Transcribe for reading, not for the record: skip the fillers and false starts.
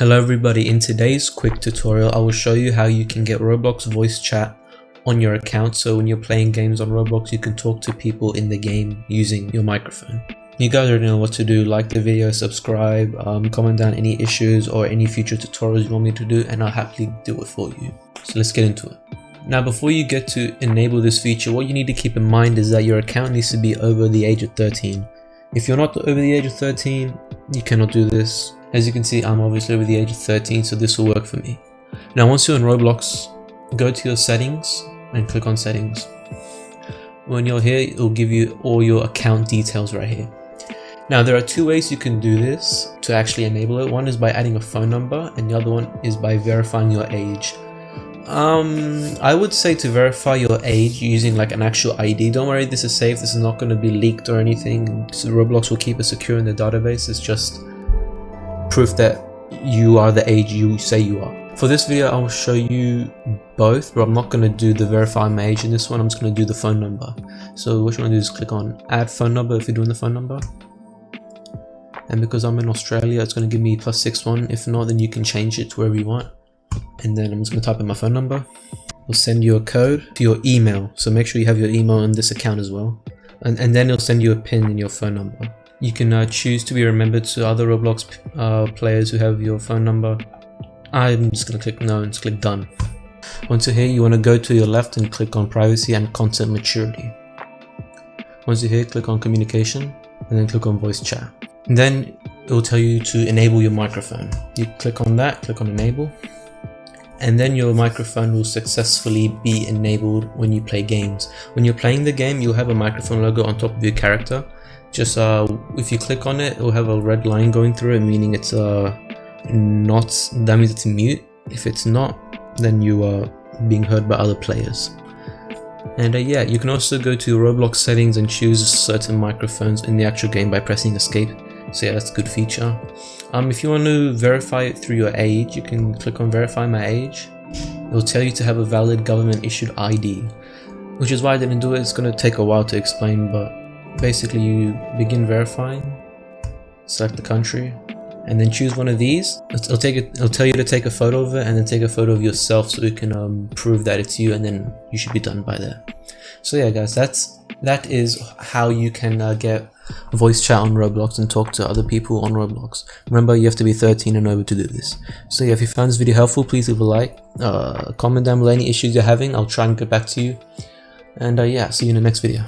Hello everybody, in today's quick tutorial I will show you how you can get Roblox voice chat on your account, so when you're playing games on Roblox you can talk to people in the game using your microphone. You guys already know what to do. Like the video, subscribe, comment down any issues or any future tutorials you want me to do and I'll happily do it for you. So let's get into it. Now before you get to enable this feature, what you need to keep in mind is that your account needs to be over the age of 13. If you're not over the age of 13, you cannot do this. As you can see, I'm obviously over the age of 13, so this will work for me. Now once you're in Roblox, go to your settings and click on settings. When you're here, it will give you all your account details right here. Now there are two ways you can do this to actually enable it. One is by adding a phone number and the other one is by verifying your age. I would say to verify your age using like an actual ID. Don't worry, this is safe. This is not going to be leaked or anything. So Roblox will keep it secure in the database. It's just proof that you are the age you say you are. For this video I will show you both, but I'm not going to do the verify my age in this one. I'm just going to do the phone number. So what you want to do is click on add phone number if you're doing the phone number, and because I'm in Australia it's going to give me +61. If not, then you can change it to wherever you want. And then I'm just going to type in my phone number. It'll send you a code to your email, so make sure you have your email in this account as well, and then it'll send you a pin in your phone number. You can choose to be remembered to other Roblox players who have your phone number. I'm just going to click no and just click done. Once you're here, you want to go to your left and click on privacy and content maturity. Once you're here, click on communication and then click on voice chat. And then it will tell you to enable your microphone. You click on that, click on enable, and then your microphone will successfully be enabled when you play games. When you're playing the game, you'll have a microphone logo on top of your character. Just if you click on it, it will have a red line going through it, meaning it's not, that means it's mute. If it's not, then you are being heard by other players. And yeah, you can also go to Roblox settings and choose certain microphones in the actual game by pressing escape. So yeah, that's a good feature. If you want to verify it through your age, you can click on verify my age. It will tell you to have a valid government issued ID, which is why I didn't do it. It's going to take a while to explain, but basically you begin verifying, select the country, and then choose one of these. It'll tell you to take a photo of it and then take a photo of yourself so you can prove that it's you, and then you should be done by there. So yeah guys, that is how you can get voice chat on Roblox and talk to other people on Roblox. Remember, you have to be 13 and over to do this. So yeah, if you found this video helpful, please leave a like, comment down below any issues you're having. I'll try and get back to you, and yeah, see you in the next video.